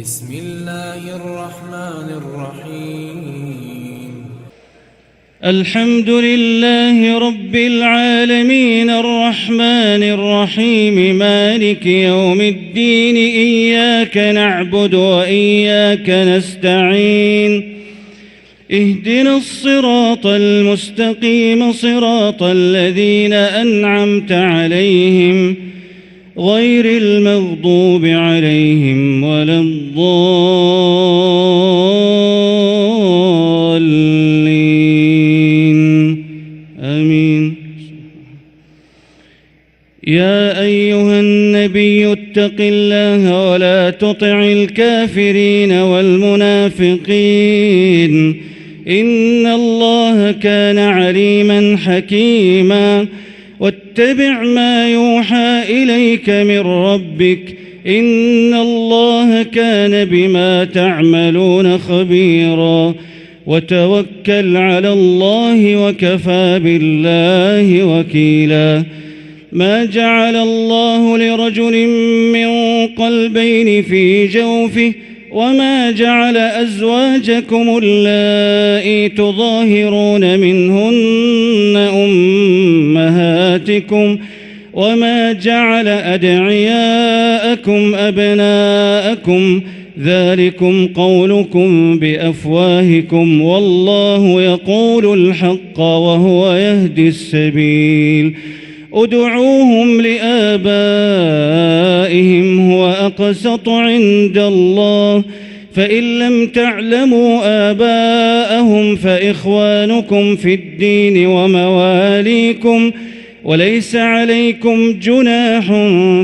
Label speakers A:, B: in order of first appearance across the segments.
A: بسم الله الرحمن الرحيم.
B: الحمد لله رب العالمين الرحمن الرحيم مالك يوم الدين إياك نعبد وإياك نستعين اهدنا الصراط المستقيم صراط الذين أنعمت عليهم غير المغضوب عليهم ولا الضالين آمين. يا أيها النبي اتق الله ولا تطع الكافرين والمنافقين إن الله كان عليما حكيما. واتبع ما يوحى إليك من ربك إن الله كان بما تعملون خبيرا. وتوكل على الله وكفى بالله وكيلا. ما جعل الله لرجل من قلبين في جوفه وما جعل أزواجكم اللائي تظاهرون منهن أمهاتكم وما جعل أدعياءكم أبناءكم ذلكم قولكم بأفواهكم والله يقول الحق وهو يهدي السبيل. ادعوهم لآبائهم هو أقسط عند الله فإن لم تعلموا آباءهم فإخوانكم في الدين ومواليكم وليس عليكم جناح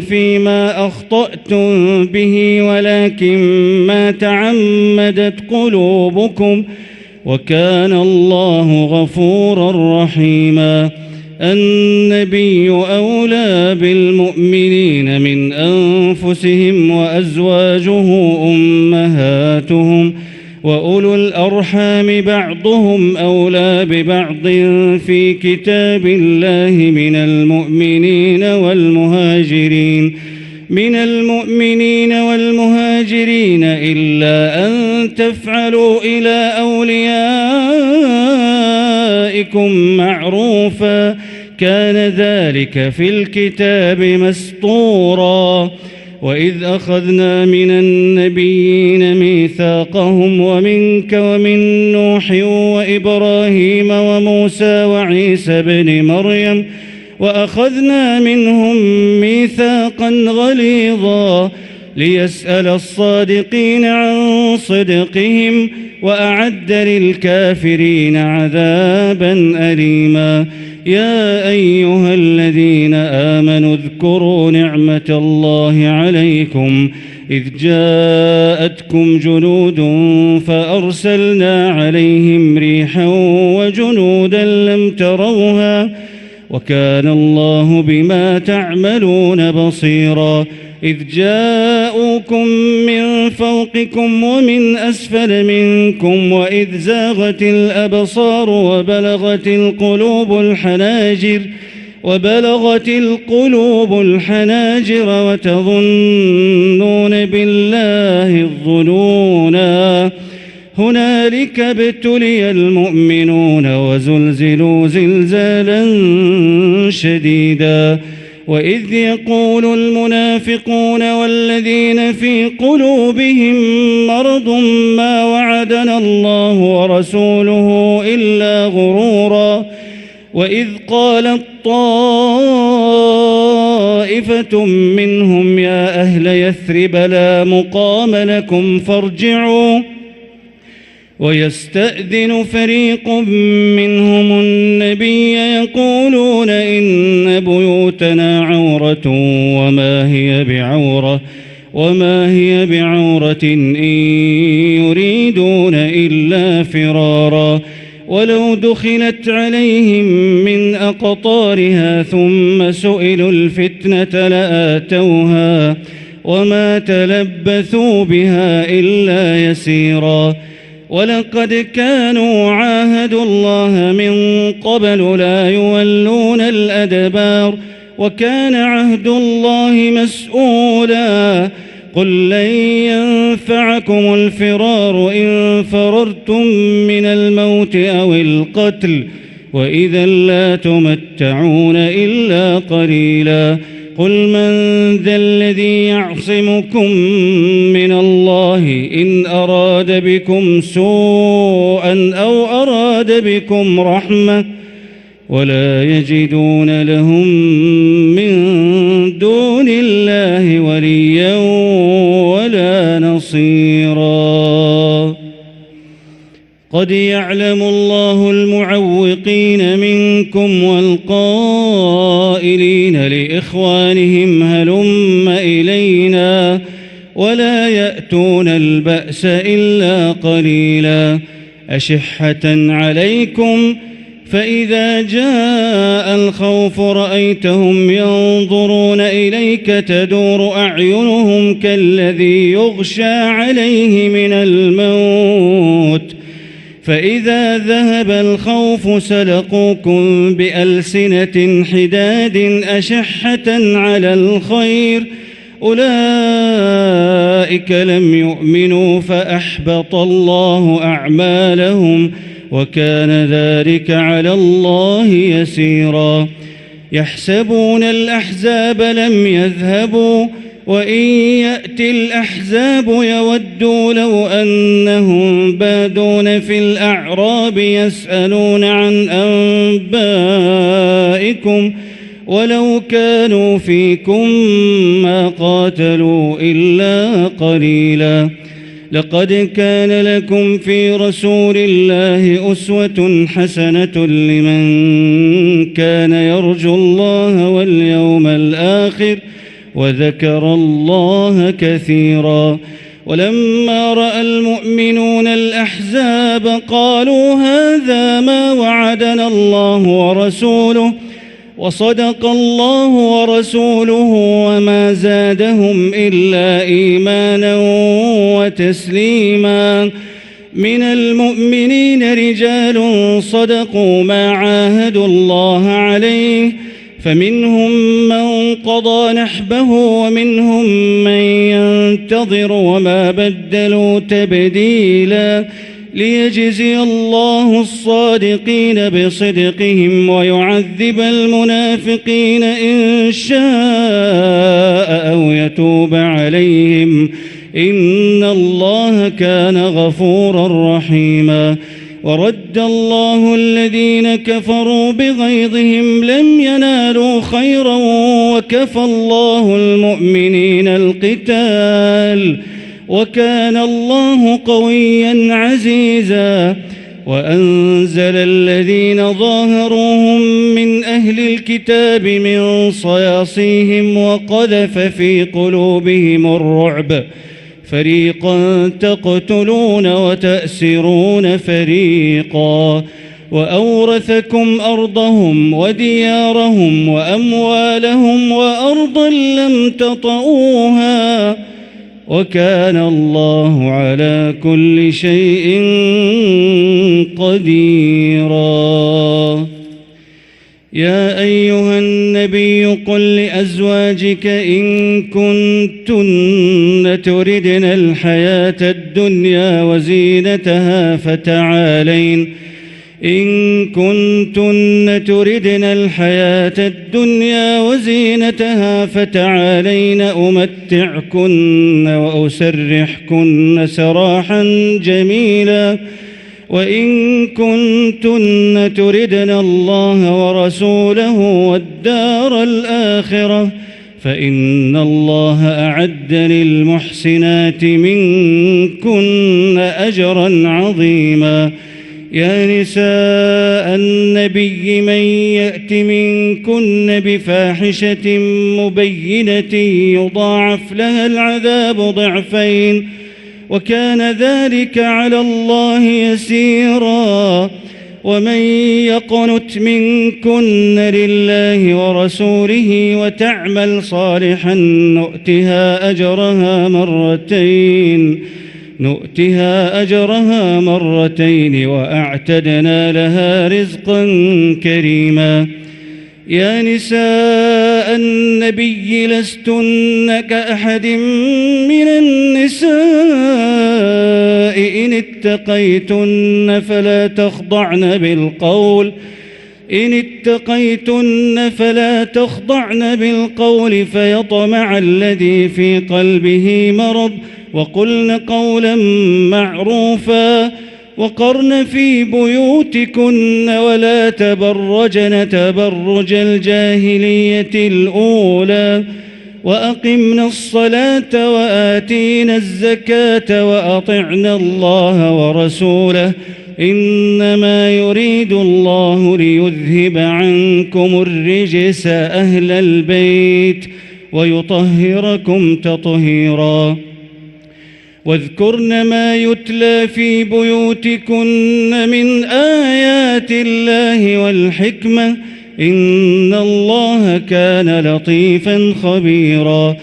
B: فيما أخطأتم به ولكن ما تعمدت قلوبكم وكان الله غفورا رحيما. النبي أولى بالمؤمنين من أنفسهم وأزواجه أمهاتهم وأولو الأرحام بعضهم أولى ببعض في كتاب الله من المؤمنين والمهاجرين إلا أن تفعلوا إلى أوليائكم معروفا كان ذلك في الكتاب مسطورا. وإذ أخذنا من النبيين ميثاقهم ومنك ومن نوح وإبراهيم وموسى وعيسى بن مريم وأخذنا منهم ميثاقا غليظا ليسأل الصادقين عن صدقهم وأعد للكافرين عذابا أليما. يا أيها الذين آمنوا اذكروا نعمة الله عليكم إذ جاءتكم جنود فأرسلنا عليهم ريحا وجنودا لم تروها وكان الله بما تعملون بصيرا. إذ جاءوكم من فوقكم ومن أسفل منكم وإذ زاغت الأبصار وبلغت القلوب الحناجر وتظنون بالله الظنونا. هنالك ابتلي المؤمنون وزلزلوا زلزالا شديدا. وإذ يقول المنافقون والذين في قلوبهم مرض ما وعدنا الله ورسوله إلا غرورا. وإذ قالت طائفة منهم يا أهل يثرب لا مقام لكم فارجعوا ويستأذن فريق منهم النبي يقولون إن بيوتنا عورة وما هي بعورة إن يريدون إلا فرارا. ولو دخلت عليهم من أقطارها ثم سئلوا الفتنة لآتوها وما تلبثوا بها إلا يسيرا. ولقد كانوا عاهدوا الله من قبل لا يولون الأدبار وكان عهد الله مسؤولا. قل لن ينفعكم الفرار إن فررتم من الموت أو القتل وإذا لا تمتعون إلا قليلا قل من ذا الذي يعصمكم من الله إن أراد بكم سوءا أو أراد بكم رحمة ولا يجدون لهم من دون الله وليا ولا نصيرا قد يعلم الله المعوقين منكم والقائلين لإخوانهم هلم إلينا ولا يأتون البأس إلا قليلا أشحة عليكم فإذا جاء الخوف رأيتهم ينظرون إليك تدور أعينهم كالذي يغشى عليه من الموت فإذا ذهب الخوف سلقوكم بألسنة حداد أشحة على الخير أولئك لم يؤمنوا فأحبط الله أعمالهم وكان ذلك على الله يسيرا يحسبون الأحزاب لم يذهبوا وإن يأتي الأحزاب يودوا لو أنهم بادون في الأعراب يسألون عن أنبائكم ولو كانوا فيكم ما قاتلوا إلا قليلا لقد كان لكم في رسول الله أسوة حسنة لمن كان يرجو الله واليوم الآخر وذكر الله كثيرا ولما رأى المؤمنون الأحزاب قالوا هذا ما وعدنا الله ورسوله وصدق الله ورسوله وما زادهم إلا إيمانا وتسليما من المؤمنين رجال صدقوا ما عاهدوا الله عليه فمنهم من قضى نحبه ومنهم من ينتظر وما بدلوا تبديلا ليجزي الله الصادقين بصدقهم ويعذب المنافقين إن شاء أو يتوب عليهم إن الله كان غفورا رحيما ورد الله الذين كفروا بغيظهم لم ينالوا خيرا وكفى الله المؤمنين القتال وكان الله قويا عزيزا وأنزل الذين ظاهروهم من أهل الكتاب من صياصيهم وقذف في قلوبهم الرعب فريقا تقتلون وتأسرون فريقا وأورثكم أرضهم وديارهم وأموالهم وأرضا لم تطئوها وكان الله على كل شيء قديرا يا أيها النبي قل لأزواجك إن كنتن تردن الحياة الدنيا وزينتها فتعالين إن كنتن تردن الحياة الدنيا وزينتها فتعالين أمتعكن وأسرحكن سراحا جميلا وإن كنتن تردن الله ورسوله والدار الآخرة فإن الله أعد للمحسنات منكن أجرا عظيما يا نساء النبي من يأت منكن بفاحشة مبينة يضاعف لها العذاب ضعفين وكان ذلك على الله يسيرا ومن يقنت منكن لله ورسوله وتعمل صالحا نؤتها أجرها مرتين وأعتدنا لها رزقا كريما يا نساء النبي لستن كأحد من النساء إن اتقيتن فلا تخضعن بالقول فيطمع الذي في قلبه مرض وقلن قولا معروفا وقرن في بيوتكن ولا تبرجن تبرج الجاهلية الأولى وأقمنا الصلاة وآتينا الزكاة وأطعنا الله ورسوله إنما يريد الله ليذهب عنكم الرجس أهل البيت ويطهركم تطهيرا واذكرن ما يتلى في بيوتكن من آيات الله والحكمة إن الله كان لطيفا خبيرا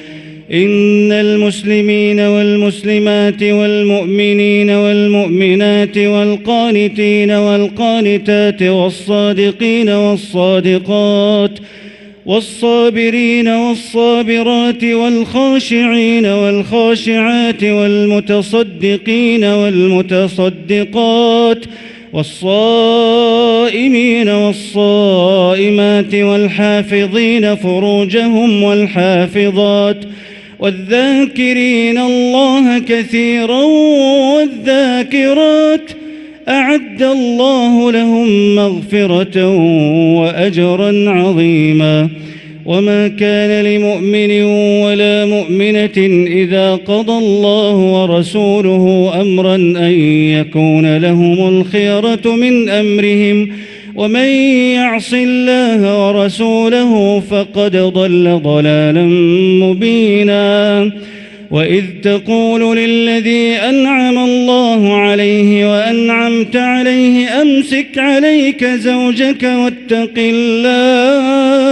B: إن المسلمين والمسلمات والمؤمنين والمؤمنات والقانتين والقانتات والصادقين والصادقات والصابرين والصابرات والخاشعين والخاشعات والمتصدقين والمتصدقات والصائمين والصائمات والحافظين فروجهم والحافظات والذاكرين الله كثيرا والذاكرات أعد الله لهم مغفرة وأجرا عظيما وما كان لمؤمن ولا مؤمنة إذا قضى الله ورسوله أمرا أن يكون لهم الخيرة من أمرهم ومن يعص الله ورسوله فقد ضل ضلالا مبينا وإذ تقول للذي أنعم الله عليه وأنعمت عليه أمسك عليك زوجك واتق الله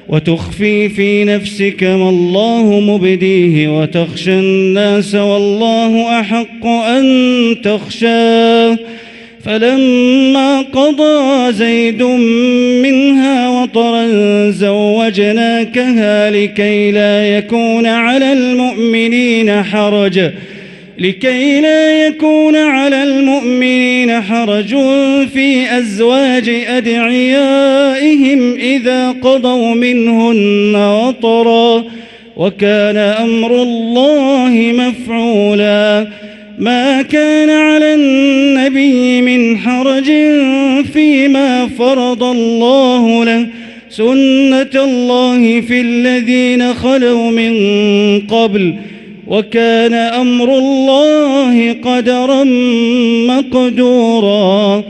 B: وتخفي في نفسك ما الله مبديه وتخشى الناس والله أحق أن تخشاه فلما قضى زيد منها وطرا زوجناكها لكي لا يكون على المؤمنين حرج في أزواج أدعيائهم إذا قضوا منهن وطرا وكان أمر الله مفعولا ما كان على النبي من حرج فيما فرض الله له سنة الله في الذين خلوا من قبل وكان أمر الله قدرا مقدورا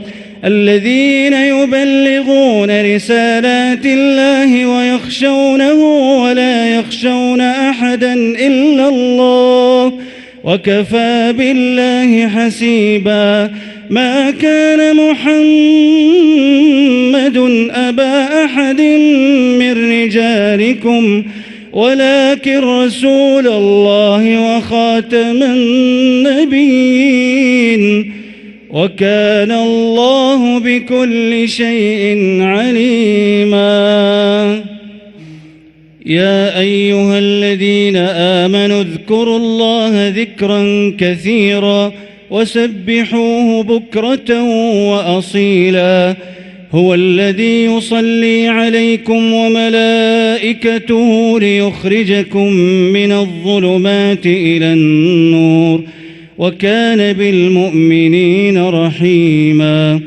B: الذين يبلغون رسالات الله ويخشونه ولا يخشون أحدا إلا الله وكفى بالله حسيبا ما كان محمد أبا أحد من رجالكم ولكن رسول الله وخاتم النبيين وكان الله بكل شيء عليما يا أيها الذين آمنوا اذكروا الله ذكرا كثيرا وسبحوه بكرة وأصيلا هو الذي يصلي عليكم وملائكته ليخرجكم من الظلمات إلى النور وكان بالمؤمنين رحيما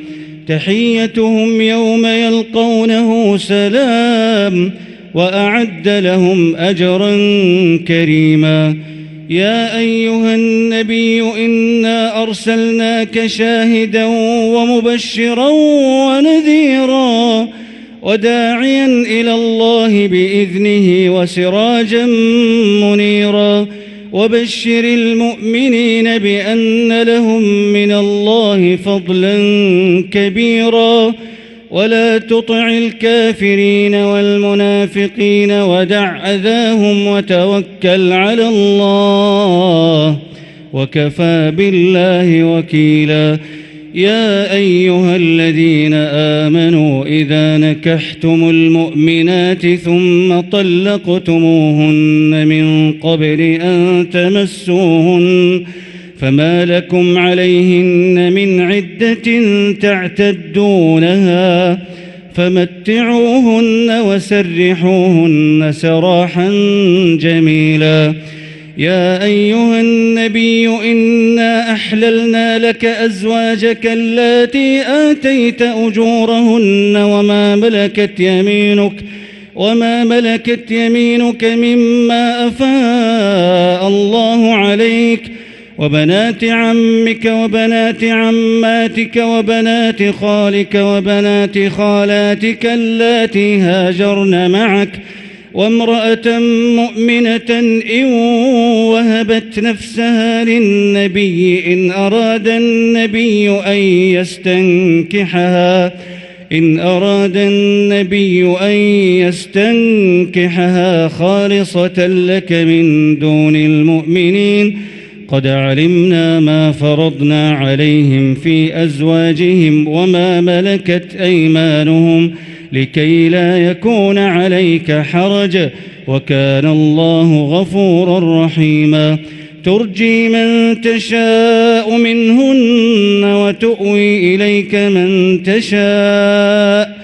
B: تحيتهم يوم يلقونه سلام وأعد لهم أجرا كريما يا أيها النبي إنا أرسلناك شاهدا ومبشرا ونذيرا وداعيا إلى الله بإذنه وسراجا منيرا وبشر المؤمنين بأن لهم من الله فضلا كبيرا ولا تطع الكافرين والمنافقين ودع أذاهم وتوكل على الله وكفى بالله وكيلا يا أيها الذين آمنوا إذا نكحتم المؤمنات ثم طلقتموهن من قبل أن تمسوهن فما لكم عليهن من عدة تعتدونها فمتعوهن وسرحوهن سراحا جميلا. يا أيها النبي إنا أحللنا لك أزواجك اللاتي آتيت أجورهن وما ملكت يمينك مما أفاء الله عليك وبنات عمك وبنات عماتك وبنات خالك وبنات خالاتك اللاتي هاجرن معك وامرأة مؤمنة إن وهبت نفسها للنبي إن أراد النبي أن يستنكحها خالصة لك من دون المؤمنين قد علمنا ما فرضنا عليهم في أزواجهم وما ملكت أيمانهم لكي لا يكون عليك حرج وكان الله غفورا رحيما. ترجي من تشاء منهن وتؤوي إليك من تشاء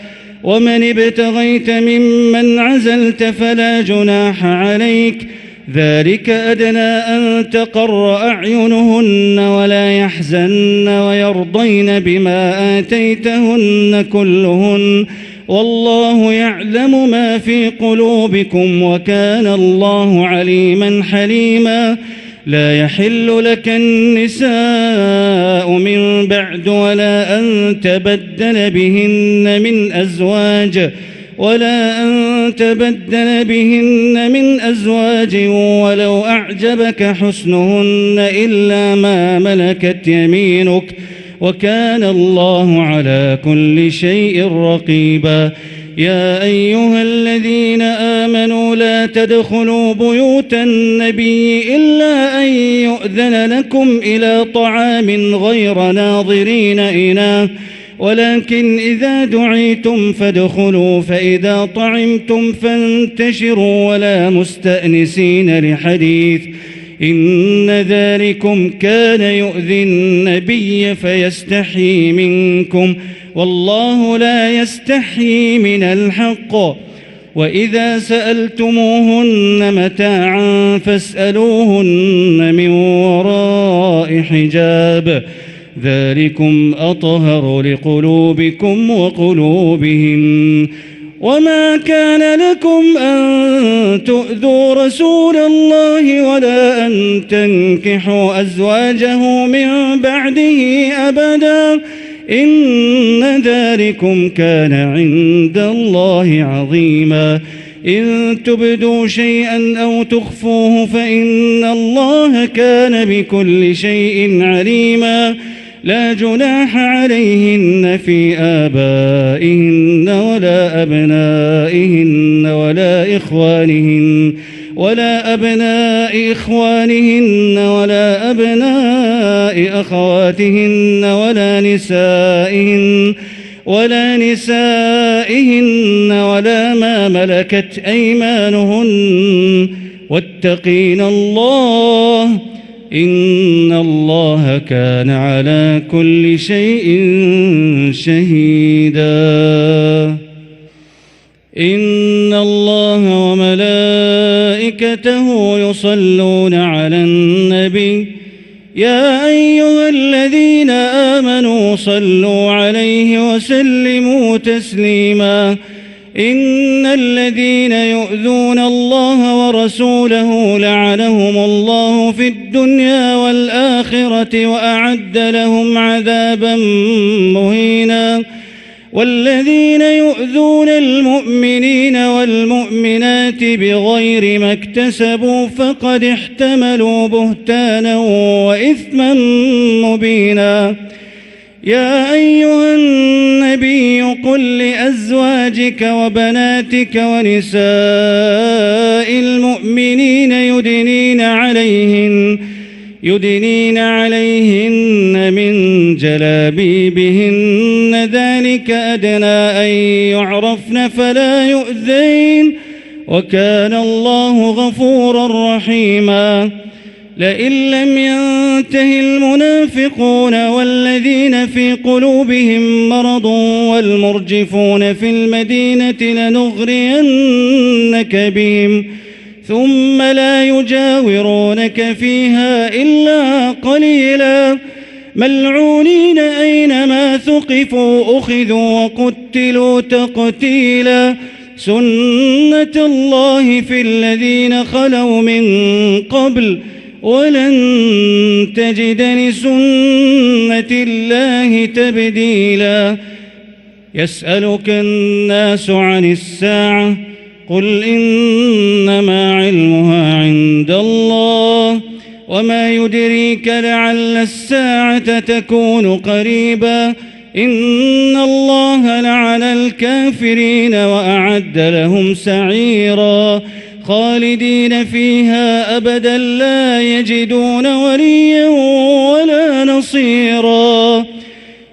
B: ومن ابتغيت ممن عزلت فلا جناح عليك ذلك أدنى أن تقر أعينهن ولا يحزن ويرضين بما آتيتهن كلهن والله يعلم ما في قلوبكم وكان الله عليما حليما. لا يحل لك النساء من بعد ولا أن تبدل بهن من أزواج ولو أعجبك حسنهن إلا ما ملكت يمينك وكان الله على كل شيء رقيبا. يا أيها الذين آمنوا لا تدخلوا بيوت النبي إلا أن يؤذن لكم إلى طعام غير ناظرين إناه ولكن إذا دعيتم فادخلوا فإذا طعمتم فانتشروا ولا مستأنسين لحديث إن ذلكم كان يؤذي النبي فيستحيي منكم والله لا يستحيي من الحق. وإذا سألتموهن متاعا فاسألوهن من وراء حجاب ذلكم أطهر لقلوبكم وقلوبهم. وما كان لكم أن تؤذوا رسول الله ولا أن تنكحوا أزواجه من بعده أبدا إن ذلكم كان عند الله عظيما. إن تبدوا شيئا أو تخفوه فإن الله كان بكل شيء عليما. لا جناح عليهن في آبائهن ولا أبنائهن ولا أبناء إخوانهن ولا أبناء أخواتهن ولا نسائهن ولا ما ملكت أيمانهن واتقين الله إن الله كان على كل شيء شهيدا. إن الله وملائكته يصلون على النبي يا أيها الذين آمنوا صلوا عليه وسلموا تسليما. إن الذين يؤذون الله ورسوله لعنهم الله في الدنيا والآخرة وأعد لهم عذابا مهينا. والذين يؤذون المؤمنين والمؤمنات بغير ما اكتسبوا فقد احتملوا بهتانا وإثما مبينا. يا أيها النبي قل لأزواجك وبناتك يدنين عليهن من جلابيبهن ذلك أدنى أن يعرفن فلا يؤذين وكان الله غفورا رحيما لئن لم ينته المنافقون والذين في قلوبهم مرض والمرجفون في المدينة لنغرينك بهم ثم لا يجاورونك فيها إلا قليلا ملعونين أينما ثقفوا أخذوا وقتلوا تقتيلا سنة الله في الذين خلوا من قبل ولن تجد لسنة الله تبديلا يسألك الناس عن الساعة قل إنما علمها عند الله وما يدريك لعل الساعة تكون قريبا إن الله لعن الكافرين وأعد لهم سعيرا خالدين فيها أبدا لا يجدون وليا ولا نصيرا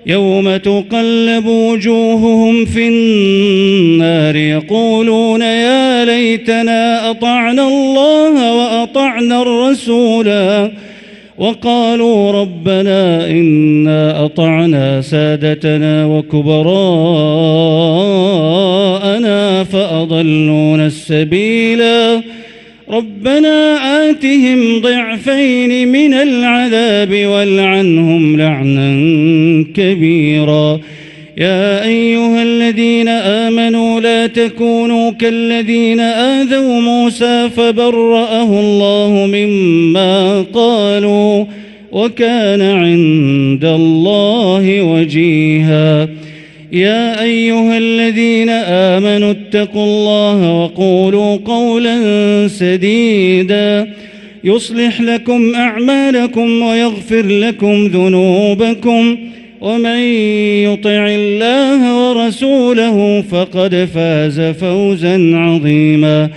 B: يوم تقلب وجوههم في النار يقولون يا ليتنا أطعنا الله وأطعنا الرسولا وقالوا ربنا إنا أطعنا سادتنا وكبراءنا فأضلونا السبيلا ربنا آتهم ضعفين من العذاب والعنهم لعنا كبيرا يا أيها الذين آمنوا لا تكونوا كالذين آذوا موسى فبرأه الله مما قالوا وكان عند الله وجيها يا أيها الذين آمنوا اتقوا الله وقولوا قولا سديدا يصلح لكم أعمالكم ويغفر لكم ذنوبكم ومن يطع الله ورسوله فقد فاز فوزا عظيما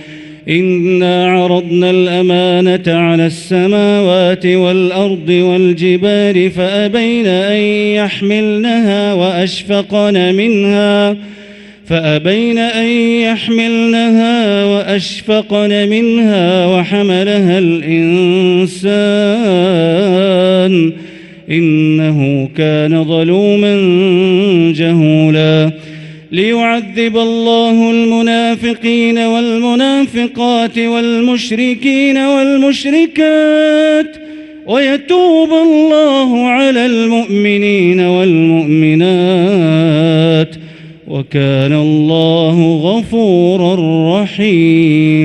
B: إنا عرضنا الأمانة على السماوات والأرض والجبال فأبين أن يحملنها وأشفقن منها وحملها الإنسان إنه كان ظلوما جهولا ليعذب الله المنافقين والمنافقات والمشركين والمشركات ويتوب الله على المؤمنين والمؤمنات وكان الله غفورا رحيما